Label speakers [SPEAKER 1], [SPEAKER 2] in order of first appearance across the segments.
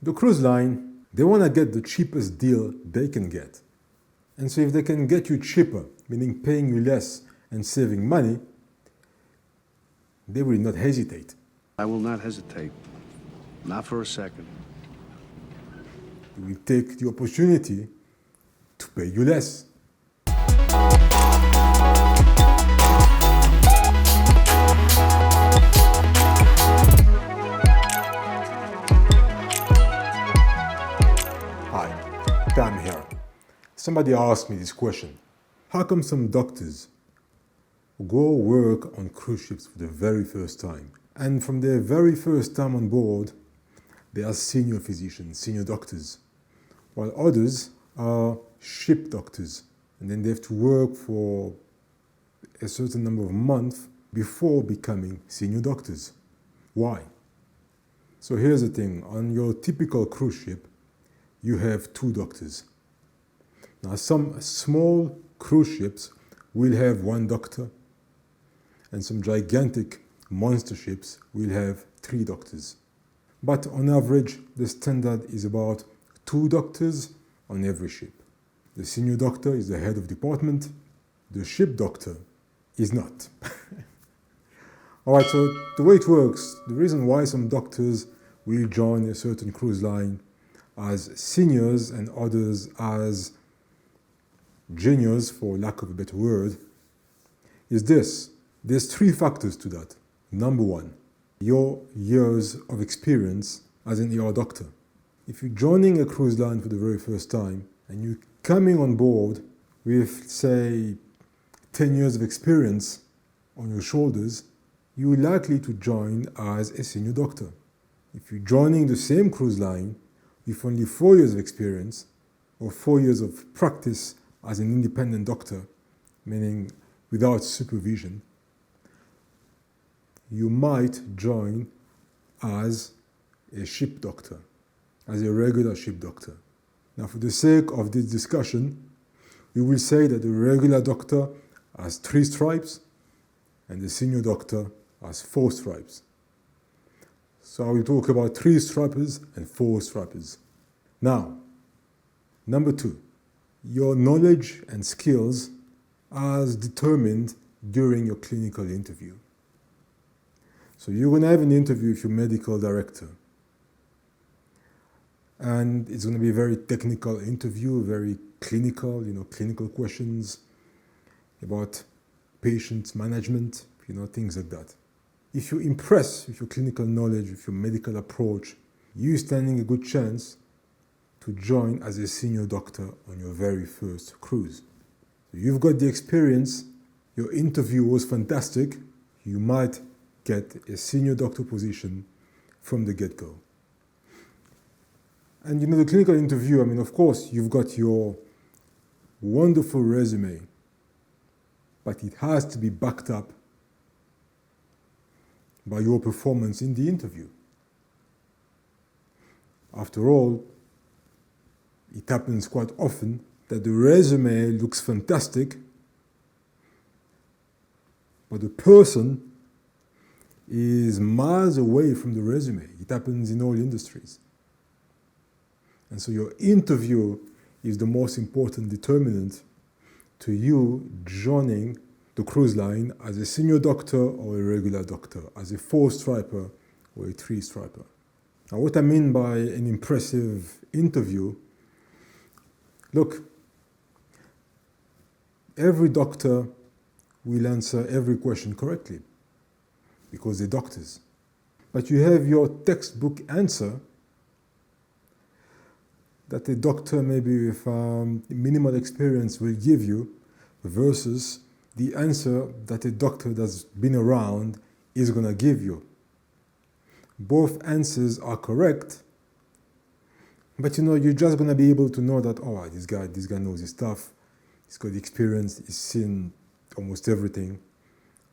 [SPEAKER 1] The cruise line, they want to get the cheapest deal they can get. And so if they can get you cheaper, meaning paying you less and saving money, they will not hesitate.
[SPEAKER 2] I will not hesitate. Not for a second.
[SPEAKER 1] They will take the opportunity to pay you less. Hi, Tam here. Somebody asked me this question. How come some doctors go work on cruise ships for the very first time? And from their very first time on board, they are senior physicians, senior doctors, while others are ship doctors. And then they have to work for a certain number of months before becoming senior doctors. Why? So here's the thing. On your typical cruise ship, you have 2 doctors. Now, some small cruise ships will have 1 doctor, and some gigantic monster ships will have 3 doctors. But on average, the standard is about 2 doctors on every ship. The senior doctor is the head of department. The ship doctor is not. All right, so the way it works, the reason why some doctors will join a certain cruise line as seniors and others as juniors, for lack of a better word, is this. There's 3 factors to that. Number 1, your years of experience as an ER doctor. If you're joining a cruise line for the very first time and you're coming on board with, say, 10 years of experience on your shoulders, you're likely to join as a senior doctor. If you're joining the same cruise line with only 4 years of experience or 4 years of practice as an independent doctor, meaning without supervision, you might join as a ship doctor, as a regular ship doctor. Now, for the sake of this discussion, we will say that the regular doctor has 3 stripes and the senior doctor has 4 stripes. So I will talk about 3 stripers and 4 stripers. Now, number 2, your knowledge and skills as determined during your clinical interview. So you're going to have an interview with your medical director. And it's going to be a very technical interview, very clinical, clinical questions about patient management, things like that. If you impress with your clinical knowledge, with your medical approach, you're standing a good chance to join as a senior doctor on your very first cruise. So you've got the experience, your interview was fantastic, you might get a senior doctor position from the get-go. And the clinical interview, of course, you've got your wonderful resume, but it has to be backed up by your performance in the interview. After all, it happens quite often that the resume looks fantastic, but the person is miles away from the resume. It happens in all industries. And so your interview is the most important determinant to you joining the cruise line as a senior doctor or a regular doctor, as a 4-striper or a 3-striper. Now, what I mean by an impressive interview, look, every doctor will answer every question correctly because they're doctors. But you have your textbook answer that a doctor maybe with minimal experience will give you versus the answer that a doctor that's been around is going to give you. Both answers are correct, but you're just going to be able to know that, oh, this guy knows his stuff, he's got experience, he's seen almost everything.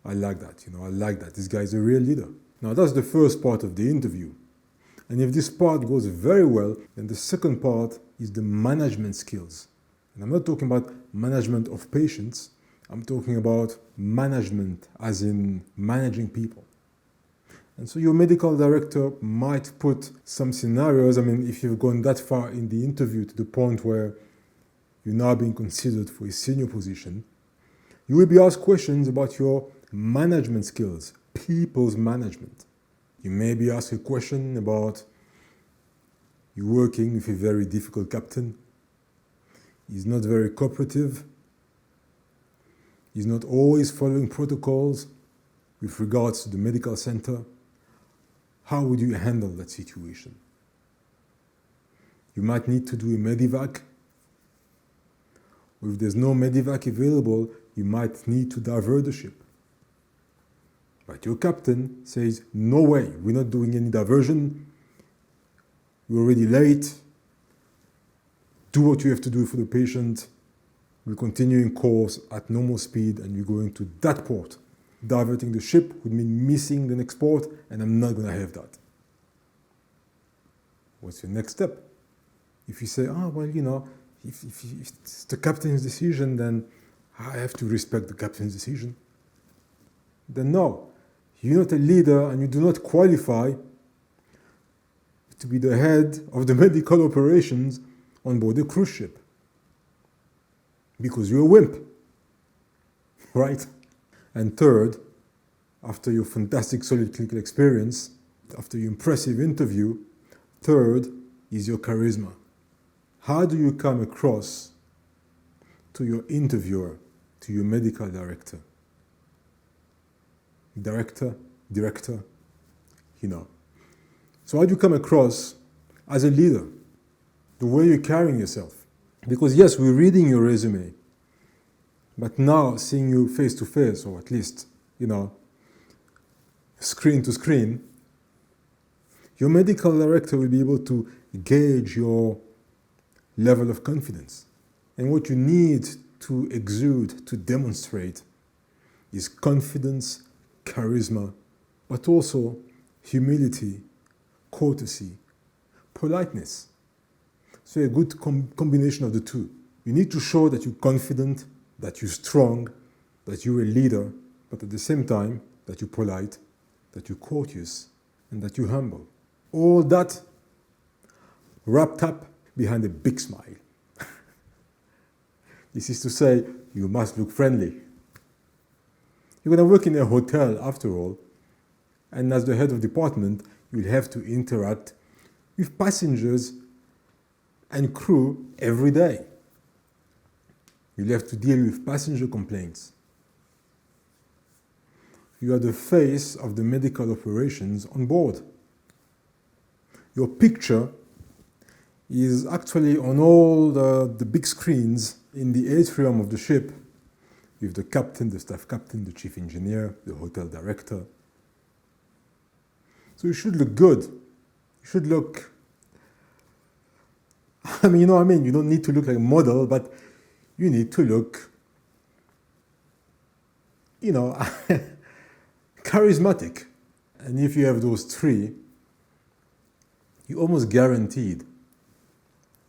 [SPEAKER 1] I like that, I like that. This guy is a real leader. Now, that's the first part of the interview. And if this part goes very well, then the second part is the management skills. And I'm not talking about management of patients. I'm talking about management as in managing people. And so your medical director might put some scenarios. I mean, if you've gone that far in the interview to the point where you're now being considered for a senior position, you will be asked questions about your management skills, people's management. You may be asked a question about you working with a very difficult captain. He's not very cooperative. He's not always following protocols with regards to the medical center. How would you handle that situation? You might need to do a medevac. Or if there's no medevac available, you might need to divert the ship. But your captain says, no way, we're not doing any diversion. We're already late. Do what you have to do for the patient. We're continuing course at normal speed and you're going to that port. Diverting the ship would mean missing the next port, and I'm not going to have that. What's your next step? If you say, if it's the captain's decision, then I have to respect the captain's decision. Then no, you're not a leader and you do not qualify to be the head of the medical operations on board a cruise ship. Because you're a wimp, right? And third, after your fantastic solid clinical experience, after your impressive interview, third is your charisma. How do you come across to your interviewer, to your medical director? Director, So how do you come across as a leader? The way you're carrying yourself. Because yes, we're reading your resume, but now seeing you face to face, or at least, screen to screen, your medical director will be able to gauge your level of confidence. And what you need to exude, to demonstrate, is confidence, charisma, but also humility, courtesy, politeness. So a good combination of the two. You need to show that you're confident, that you're strong, that you're a leader, but at the same time, that you're polite, that you're courteous, and that you're humble. All that wrapped up behind a big smile. This is to say, you must look friendly. You're going to work in a hotel after all, and as the head of department, you'll have to interact with passengers and crew every day. You'll have to deal with passenger complaints. You are the face of the medical operations on board. Your picture is actually on all the big screens in the atrium of the ship with the captain, the staff captain, the chief engineer, the hotel director. So you should look good. You should look, you don't need to look like a model, but you need to look, charismatic. And if you have those three, you're almost guaranteed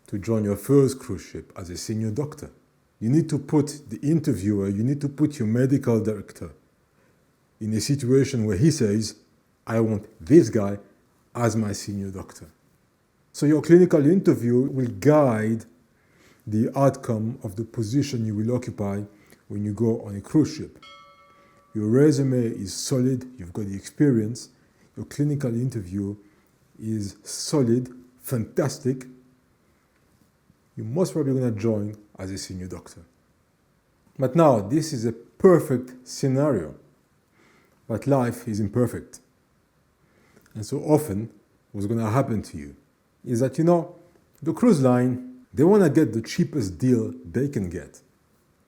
[SPEAKER 1] to join your first cruise ship as a senior doctor. You need to put the interviewer, you need to put your medical director in a situation where he says, I want this guy as my senior doctor. So your clinical interview will guide the outcome of the position you will occupy when you go on a cruise ship. Your resume is solid, you've got the experience, your clinical interview is solid, fantastic. You're most probably going to join as a senior doctor. But now, this is a perfect scenario, but life is imperfect. And so often, what's going to happen to you is that, the cruise line, they want to get the cheapest deal they can get.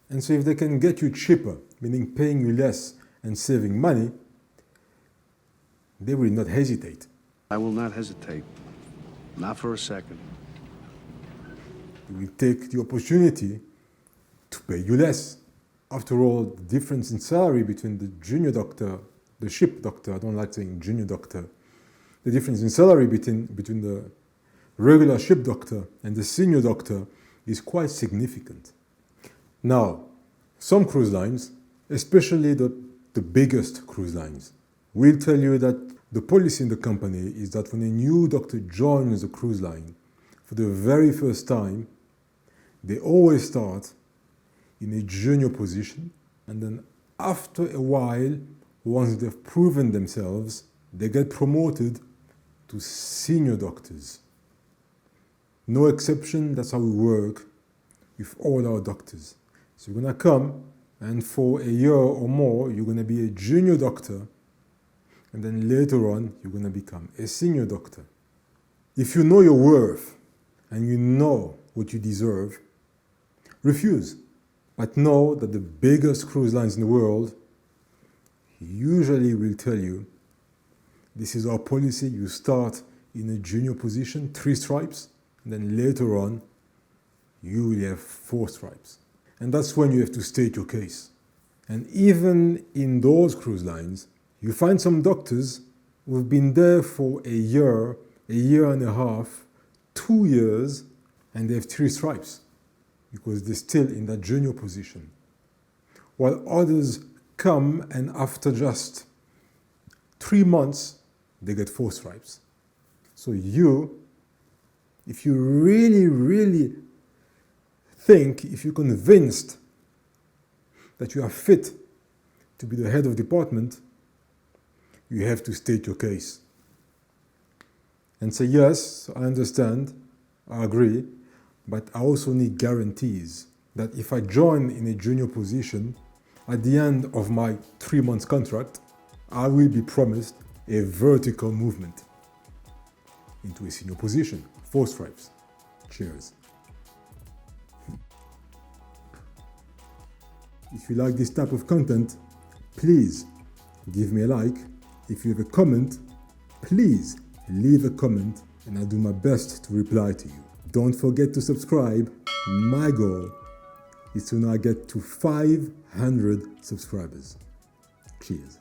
[SPEAKER 1] And so if they can get you cheaper, meaning paying you less and saving money, they will not hesitate.
[SPEAKER 2] I will not hesitate. Not for a second.
[SPEAKER 1] They will take the opportunity to pay you less. After all, the difference in salary between the junior doctor, the ship doctor, I don't like saying junior doctor, the difference in salary between the regular ship doctor and the senior doctor is quite significant. Now, some cruise lines, especially the biggest cruise lines, will tell you that The policy in the company is that when a new doctor joins a cruise line for the very first time, they always start in a junior position, and then after a while, once they've proven themselves, they get promoted to senior doctors. No exception, that's how we work with all our doctors. So you're gonna come, and for a year or more, you're gonna be a junior doctor, and then later on, you're gonna become a senior doctor. If you know your worth, and you know what you deserve, refuse. But know that the biggest cruise lines in the world usually will tell you, this is our policy, you start in a junior position, 3 stripes, and then later on, you will have 4 stripes. And that's when you have to state your case. And even in those cruise lines, you find some doctors who've been there for a year and a half, 2 years, and they have 3 stripes because they're still in that junior position. While others come and after just 3 months, they get 4 stripes. So if you really think, if you're convinced that you are fit to be the head of department, you have to state your case. And say, yes, I understand, I agree, but I also need guarantees that if I join in a junior position, at the end of my 3 months contract, I will be promised a vertical movement into a senior position, 4 stripes. Cheers. If you like this type of content, please give me a like. If you have a comment, please leave a comment and I'll do my best to reply to you. Don't forget to subscribe. My goal is to now get to 500 subscribers. Cheers.